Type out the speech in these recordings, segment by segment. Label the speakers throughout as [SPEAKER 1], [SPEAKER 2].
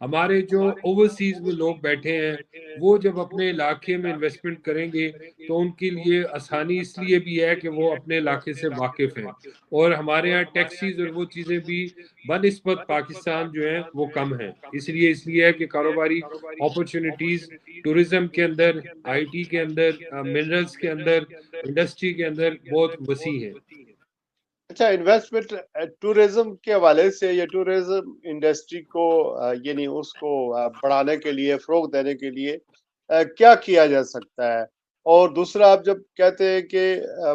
[SPEAKER 1] ہمارے جو اوورسیز میں لوگ بیٹھے ہیں وہ جب اپنے علاقے میں انویسٹمنٹ کریں گے تو ان کے لیے آسانی اس لیے بھی ہے کہ وہ اپنے علاقے سے واقف ہیں، اور ہمارے یہاں ٹیکسیز اور وہ چیزیں بھی بنسبت پاکستان جو ہیں وہ کم ہیں، اس لیے ہے کہ کاروباری اپرچونٹیز ٹورزم کے اندر، آئی ٹی کے اندر، منرلز کے اندر، انڈسٹری کے اندر بہت وسیع ہیں۔
[SPEAKER 2] اچھا، انویسٹمنٹ ٹورزم کے حوالے سے یا ٹورزم انڈسٹری کو یعنی اس کو بڑھانے کے لیے، فروغ دینے کے لیے کیا کیا جا سکتا ہے؟ اور دوسرا، آپ جب کہتے ہیں کہ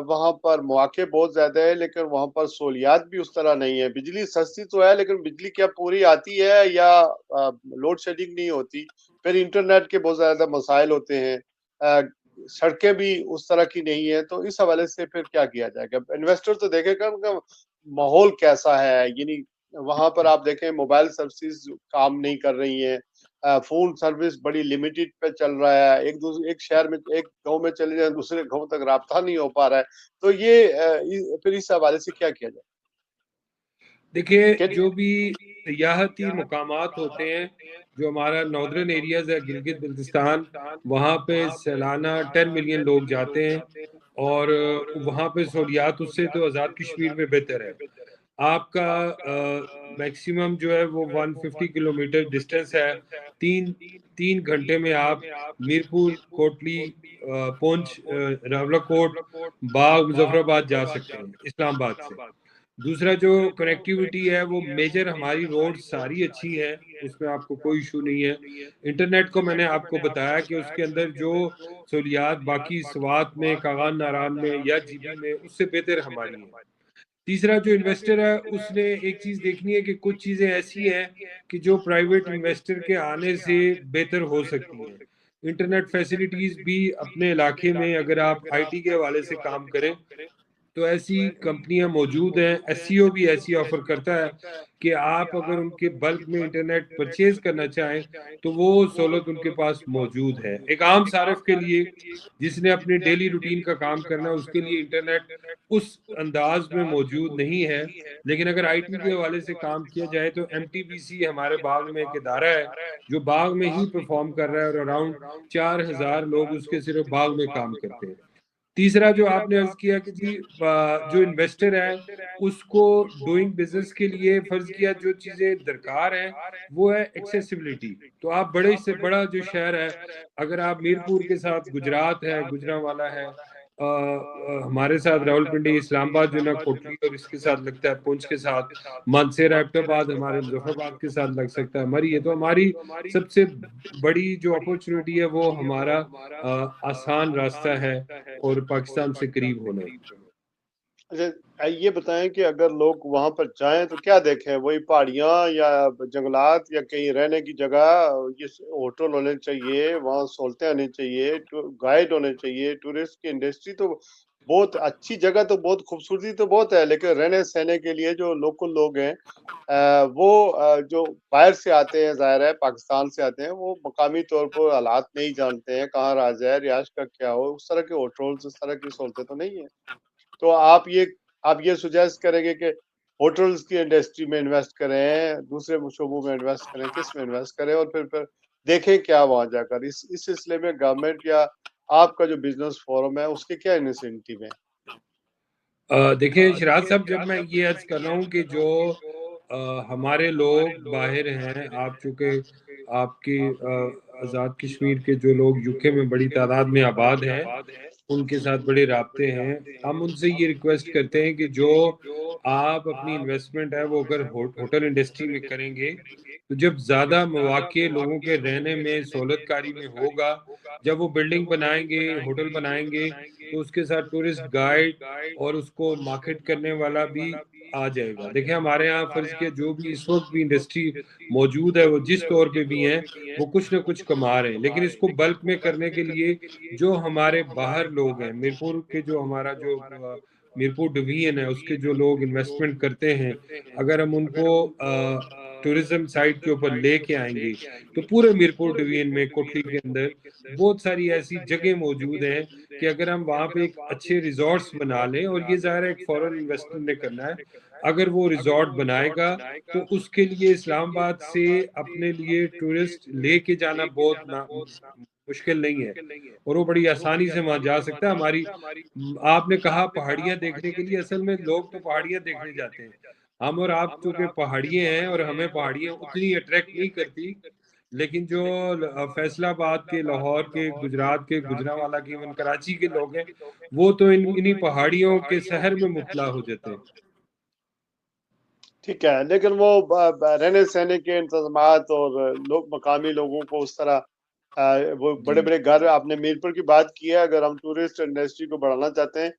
[SPEAKER 2] وہاں پر مواقع بہت زیادہ ہے لیکن وہاں پر سہولیات بھی اس طرح نہیں ہے، بجلی سستی تو ہے لیکن بجلی کیا پوری آتی ہے یا لوڈ شیڈنگ نہیں ہوتی؟ پھر انٹرنیٹ کے بہت زیادہ مسائل ہوتے ہیں، سڑکیں بھی اس طرح کی نہیں ہے، تو اس حوالے سے پھر کیا کیا جائے گا؟ انویسٹر تو دیکھے گا ان کا ماحول کیسا ہے، یعنی وہاں پر آپ دیکھیں موبائل سروسز کام نہیں کر رہی ہیں، فون سروس بڑی لمیٹڈ پہ چل رہا ہے، ایک شہر میں، ایک گاؤں میں چلے جائیں دوسرے گاؤں تک رابطہ نہیں ہو پا رہا ہے، تو یہ پھر اس حوالے سے کیا کیا جائے؟
[SPEAKER 1] دیکھیے، جو بھی سیاحتی مقامات ہوتے ہیں، جو ہمارا ناردرن ایریاز ہے گلگت بلتستان، وہاں پہ سالانہ 10 ملین لوگ جاتے ہیں، اور وہاں پہ سہولیات اس سے تو آزاد کشمیر میں بہتر ہے۔ آپ کا میکسیمم جو ہے وہ 150 کلومیٹر ڈسٹینس ہے، تین گھنٹے میں آپ میرپور، کوٹلی، پونچھ، راولہ کوٹ، باغ، مظفر آباد جا سکتے ہیں اسلام آباد سے۔ دوسرا جو کنیکٹیوٹی ہے وہ میجر ہماری روڈ ساری اچھی ہے، اس میں آپ کو کوئی ایشو نہیں ہے۔ انٹرنیٹ کو میں نے آپ کو بتایا کہ اس کے اندر جو سہولیات باقی سوات میں، کاغان ناران میں یا جی بی میں اس سے بہتر ہماری ہیں۔ تیسرا جو انویسٹر ہے اس نے ایک چیز دیکھنی ہے کہ کچھ چیزیں ایسی ہیں کہ جو پرائیویٹ انویسٹر کے آنے سے بہتر ہو سکتی ہیں۔ انٹرنیٹ فیسلٹیز بھی اپنے علاقے میں اگر آپ آئی ٹی کے حوالے سے کام کریں تو ایسی کمپنیاں موجود ہیں، ایس سی او بھی ایسی آفر کرتا ہے کہ آپ اگر ان کے بلک میں انٹرنیٹ پرچیز کرنا چاہیں تو وہ سہولت ان کے پاس موجود ہے۔ ایک عام صارف کے لیے جس نے اپنے ڈیلی روٹین کا کام کرنا ہے اس کے لیے انٹرنیٹ اس انداز میں موجود نہیں ہے، لیکن اگر آئی ٹی کے حوالے سے کام کیا جائے تو ایم ٹی بی سی ہمارے باغ میں ایک ادارہ ہے جو باغ میں ہی پرفارم کر رہا ہے، اور اراؤنڈ 4,000 لوگ اس کے صرف باغ میں کام کرتے ہیں۔ تیسرا جو آپ نے عرض کیا کہ جی جو انویسٹر ہے اس کو ڈوئنگ بزنس کے لیے فرض کیا جو چیزیں درکار ہیں وہ ہے ایکسیسیبلٹی۔ تو آپ بڑے سے بڑا جو شہر ہے، اگر آپ میرپور کے ساتھ گجرات ہے، گجرانوالا ہے، ہمارے ساتھ راول پنڈی، اسلام آباد جو نا کوٹلی اور اس کے ساتھ لگتا ہے پونچھ کے ساتھ، مانسیر، ایبٹ آباد ہمارے مظفر آباد کے ساتھ لگ سکتا ہے، مری ہے، تو ہماری سب سے بڑی جو اپورچونٹی ہے وہ ہمارا آسان راستہ ہے اور پاکستان سے قریب ہونا ہے۔
[SPEAKER 2] اچھا، یہ بتائیں کہ اگر لوگ وہاں پر جائیں تو کیا دیکھیں؟ وہی پہاڑیاں یا جنگلات یا کہیں رہنے کی جگہ؟ یہ ہوٹل ہونے چاہیے، وہاں سہولتیں ہونی چاہیے، گائیڈ ہونے چاہیے، ٹورسٹ کی انڈسٹری تو بہت اچھی جگہ، تو بہت خوبصورتی تو بہت ہے، لیکن رہنے سہنے کے لیے جو لوکل لوگ ہیں وہ جو باہر سے آتے ہیں، ظاہر ہے پاکستان سے آتے ہیں، وہ مقامی طور پر حالات نہیں جانتے ہیں، کہاں راز ہے، رہائش کا کیا ہو، اس طرح کے ہوٹلز، اس طرح کی سہولتیں تو نہیں ہیں۔ تو آپ یہ سجیسٹ کریں گے کہ ہوٹلز کی انڈسٹری میں انویسٹ کریں، دوسرے شعبوں میں انویسٹ کریں، کس میں انویسٹ کریں، اور پھر دیکھیں کیا وہاں جا کر اس سلسلے میں گورنمنٹ یا آپ کا جو بزنس فورم ہے اس کے کیا انسینٹیو ہیں؟
[SPEAKER 1] دیکھیں شراز صاحب، جب میں یہ عرض کر رہا ہوں کہ جو ہمارے لوگ باہر ہیں، آپ چونکہ آپ کی آزاد کشمیر کے جو لوگ یو کے میں بڑی تعداد میں آباد ہیں ان کے ساتھ بڑے رابطے ہیں، ہم ان سے یہ ریکویسٹ کرتے ہیں کہ جو آپ اپنی انویسٹمنٹ ہے وہ اگر ہوٹل انڈسٹری میں کریں گے تو جب زیادہ مواقع لوگوں کے رہنے میں، سہولت کاری میں ہوگا، جب وہ بلڈنگ بنائیں گے، ہوٹل بنائیں گے، تو اس کے ساتھ ٹورسٹ گائیڈ اور اس کو مارکیٹ کرنے والا بھی آ جائے گا۔ دیکھیں ہمارے ہاں فرض کیا جو بھی اس وقت بھی انڈسٹری موجود ہے وہ جس طور پہ بھی ہیں وہ کچھ نہ کچھ کما رہے ہیں، لیکن اس کو بلک میں کرنے کے لیے جو ہمارے باہر لوگ ہیں، میرپور کے جو ہمارا جو میرپور ڈویژن ہے اس کے جو لوگ انویسٹمنٹ کرتے ہیں، اگر ہم ان کو ٹورزم سائٹ کے اوپر لے کے آئیں گے تو پورے میرپور ڈویژن میں، کوٹلی کے اندر بہت ساری ایسی جگہ موجود ہیں کہ اگر ہم وہاں پہ ایک اچھے ریزورٹس بنا لیں، اور یہ ظاہر ہے ایک فورن انویسٹر نے کرنا ہے، اگر وہ ریزورٹ بنائے گا تو اس کے لیے اسلام آباد سے اپنے لیے ٹورسٹ لے کے جانا بہت مشکل نہیں ہے، اور وہ بڑی آسانی سے وہاں جا سکتا ہے. ہماری آپ نے کہا پہاڑیاں دیکھنے کے لیے، اصل میں لوگ تو پہاڑیاں دیکھنے جاتے ہیں. ہم اور آپ چونکہ پہاڑیے ہیں اور ہمیں پہاڑیاں اتنی اٹریکٹ نہیں کرتی، لیکن جو فیصل آباد کے، لاہور کے، گجرات کے، گجرانوالہ کے، ایون کراچی کے لوگ ہیں، وہ تو انہی پہاڑیوں کے سحر میں مبتلا ہو جاتے ہیں.
[SPEAKER 2] ٹھیک ہے، لیکن وہ رہنے سہنے کے انتظامات اور لوگ مقامی لوگوں کو اس طرح وہ بڑے
[SPEAKER 1] جی
[SPEAKER 2] بڑے گھر، آپ نے میر پور کی بات کی ہے، اگر ہم ٹورسٹ انڈسٹری کو بڑھانا چاہتے ہیں،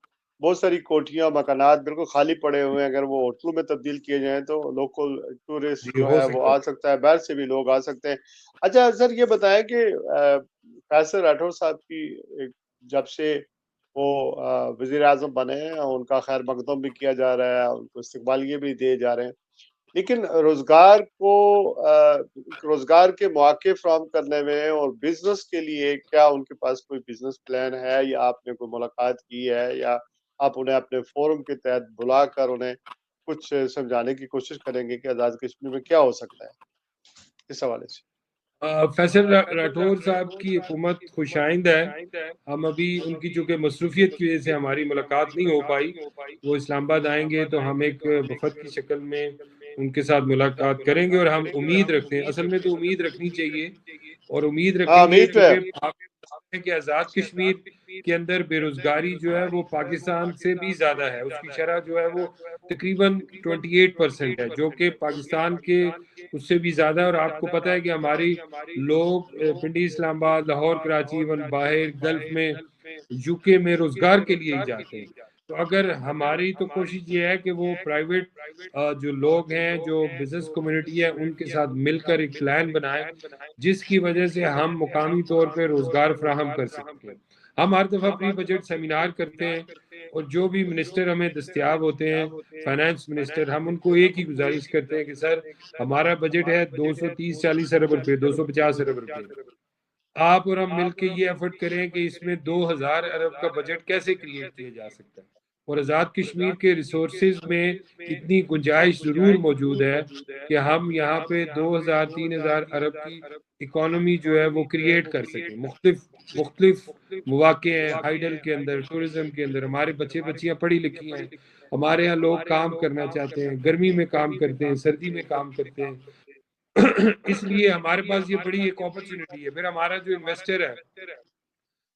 [SPEAKER 2] بہت ساری کوٹھیاں مکانات بالکل خالی پڑے ہوئے ہیں، اگر وہ ہوٹلوں میں تبدیل کیے جائیں تو لوکل ٹورسٹ
[SPEAKER 1] جی
[SPEAKER 2] جو
[SPEAKER 1] ہو
[SPEAKER 2] ہے وہ
[SPEAKER 1] سکتا
[SPEAKER 2] آ سکتا ہے، باہر سے بھی لوگ آ سکتے ہیں. اچھا سر، یہ بتائیں کہ فیصل راٹھور صاحب کی جب سے وہ وزیر اعظم بنے ہیں، ان کا خیر مقدم بھی کیا جا رہا ہے، ان کو استقبالیے بھی دیے جا رہے ہیں، لیکن روزگار کے مواقع فراہم کرنے میں اور بزنس کے لیے کیا ان کے پاس کوئی بزنس پلان ہے، یا آپ نے کوئی ملاقات کی ہے، یا آپ انہیں اپنے فورم کے تحت بلا کر انہیں کچھ سمجھانے کی کوشش کریں گے کہ آزاد کشمیر میں کیا ہو سکتا ہے اس حوالے سے؟
[SPEAKER 1] فیصل راٹھور صاحب کی حکومت خوش آئند ہے. ہم ابھی ان کی چونکہ مصروفیت کی وجہ سے ہماری ملاقات نہیں ہو پائی. وہ اسلام آباد آئیں گے تو ہم ایک وفد کی شکل میں ان کے ساتھ ملاقات کریں گے، اور ہم امید رکھتے ہیں، اصل میں تو امید رکھنی چاہیے اور امید
[SPEAKER 2] ہاں،
[SPEAKER 1] رکھیں گے،
[SPEAKER 2] امید تو ہے.
[SPEAKER 1] چونکہ آپ جانتے ہیں کہ آزاد کشمیر کے اندر بے روزگاری جو ہے وہ پاکستان سے بھی زیادہ ہے. اس کی شرح جو ہے وہ تقریباً 28% ہے، جو کہ پاکستان کے اس سے بھی زیادہ ہے. اور آپ کو پتہ ہے کہ ہماری لوگ پنڈی، اسلام آباد، لاہور، کراچی، ایون باہر گلف میں، یو کے میں روزگار کے لیے ہی جاتے ہیں. تو اگر ہماری تو کوشش یہ ہے کہ وہ پرائیویٹ جو لوگ ہیں، جو بزنس کمیونٹی ہے، ان کے ساتھ مل کر ایک پلان بنائیں جس کی وجہ سے ہم مقامی طور پہ روزگار فراہم کر سکیں. ہم ہر دفعہ پری بجٹ سیمینار کرتے ہیں، اور جو بھی منسٹر ہمیں دستیاب ہوتے ہیں، فائنانس منسٹر، ہم ان کو ایک ہی گزارش کرتے ہیں کہ سر ہمارا بجٹ ہے 230-40 ارب روپے، 250 ارب روپے. آپ اور ہم مل کے یہ ایفرٹ کریں کہ اس میں 2000 ارب کا بجٹ کیسے کریٹ کیا جا سکتا ہے. اور آزاد کشمیر کے ریسورسز میں اتنی گنجائش ضرور موجود ہے کہ ہم یہاں پہ 2000-3000 ارب کی اکانومی جو ہے وہ کریٹ کر سکیں. مختلف مواقع ہیں ہائیڈل کے اندر، ٹورزم کے اندر. ہمارے بچے بچیاں پڑھی لکھی ہیں، ہمارے ہاں لوگ کام کرنا چاہتے ہیں، گرمی میں کام کرتے ہیں، سردی میں کام کرتے ہیں. اس لیے ہمارے پاس یہ بڑی ایک اپرچونٹی ہے. پھر ہمارا جو انویسٹر ہے،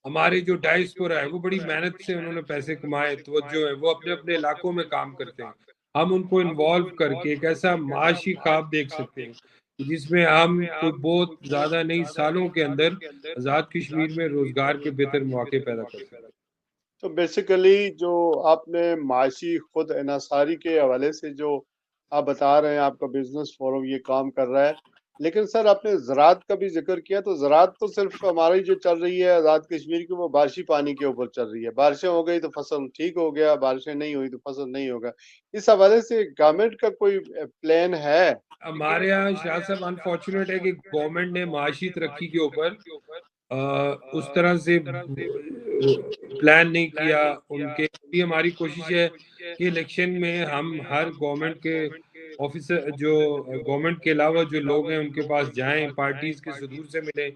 [SPEAKER 1] ہمارے جو ڈائسپورا ہے، وہ بڑی محنت سے انہوں نے پیسے کمائے، توجہ ہے، وہ اپنے اپنے علاقوں میں کام کرتے ہیں. ہم ان کو انوالو کر کے ایک ایسا معاشی خواب دیکھ سکتے ہیں جس میں ہم کوئی بہت زیادہ نہیں، سالوں کے اندر آزاد کشمیر میں روزگار کے بہتر مواقع پیدا کر سکتے ہیں.
[SPEAKER 2] تو بیسیکلی جو آپ نے معاشی خود انحصاری کے حوالے سے جو آپ بتا رہے ہیں، آپ کا بزنس فورم یہ کام کر رہا ہے، لیکن سر آپ نے زراعت کا بھی ذکر کیا، تو زراعت تو صرف ہماری جو چل رہی ہے آزاد کشمیر کی، وہ بارشی پانی کے اوپر چل رہی ہے. بارشیں ہو گئی تو فصل ٹھیک ہو گیا، بارشیں نہیں ہوئی تو فصل نہیں ہوگا. اس حوالے سے گورنمنٹ کا کوئی پلان ہے؟
[SPEAKER 1] ہمارے یہاں شاہ صاحب انفارچونیٹ ہے کہ گورنمنٹ نے معاشی ترقی کے اوپر اس طرح سے پلان نہیں کیا. ان کے بھی ہماری کوشش ہے کہ الیکشن میں ہم ہر گورنمنٹ کے آفیسر، جو گورنمنٹ کے علاوہ جو لوگ ہیں، ان کے پاس جائیں، پارٹیز کے صدور سے ملیں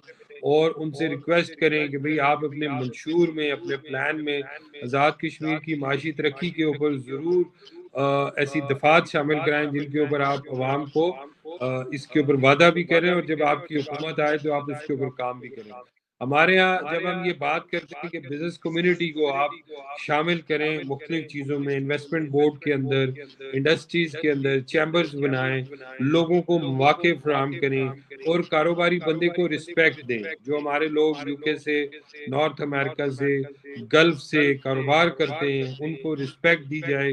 [SPEAKER 1] اور ان سے ریکویسٹ کریں کہ بھئی آپ اپنے منشور میں، اپنے پلان میں آزاد کشمیر کی معاشی ترقی کے اوپر ضرور ایسی دفعات شامل کرائیں جن کے اوپر آپ عوام کو اس کے اوپر وعدہ بھی کریں، اور جب آپ کی حکومت آئے تو آپ اس کے اوپر کام بھی کریں. ہمارے ہاں جب ہم یہ بات کرتے ہیں کہ بزنس کمیونٹی کو آپ شامل کریں مختلف چیزوں میں، انویسٹمنٹ بورڈ کے اندر، انڈسٹریز کے اندر چیمبرز بنائیں، لوگوں کو مواقع فراہم کریں اور کاروباری بندے کو رسپیکٹ دیں. جو ہمارے لوگ یو کے سے، نارتھ امریکہ سے، گلف سے کاروبار کرتے ہیں، ان کو رسپیکٹ دی جائے.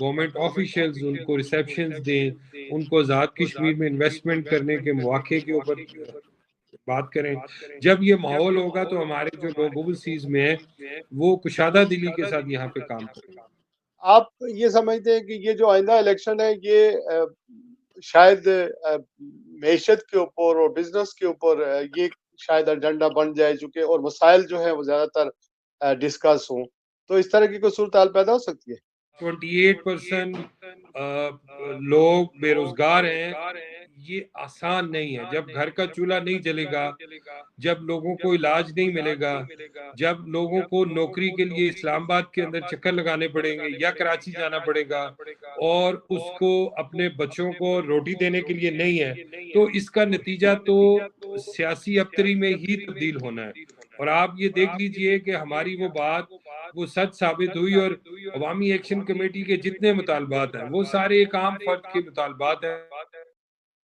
[SPEAKER 1] گورنمنٹ آفیشلز ان کو ریسیپشنز دیں، ان کو آزاد کشمیر میں انویسٹمنٹ کرنے کے مواقع کے اوپر بات کریں. جب یہ ماحول ہوگا تو ہمارے جو لوگ اوورسیز میں ہیں وہ کشادہ دلی کے ساتھ یہاں پہ کام کریں گے.
[SPEAKER 2] آپ یہ سمجھتے ہیں کہ یہ جو آئندہ الیکشن ہے، یہ شاید معیشت کے اوپر اور بزنس کے اوپر یہ شاید ایجنڈا بن جائے چکے، اور مسائل جو ہیں وہ زیادہ تر ڈسکس ہوں، تو اس طرح کی کوئی صورتحال پیدا ہو سکتی ہے؟
[SPEAKER 1] 28% لوگ بے روزگار ہیں. یہ آسان نہیں ہے. جب گھر کا چولہا نہیں جلے گا، جب لوگوں کو علاج نہیں ملے گا، جب لوگوں کو نوکری کے لیے اسلام آباد کے اندر چکر لگانے پڑیں گے یا کراچی جانا پڑے گا، اور اس کو اپنے بچوں کو روٹی دینے کے لیے نہیں ہے، تو اس کا نتیجہ تو سیاسی ابتری میں ہی تبدیل ہونا ہے. اور آپ یہ دیکھ لیجئے کہ ہماری وہ بات وہ سچ ثابت ہوئی، اور عوامی ایکشن کمیٹی کے جتنے مطالبات ہیں وہ سارے ایک عام فرد کے مطالبات ہیں.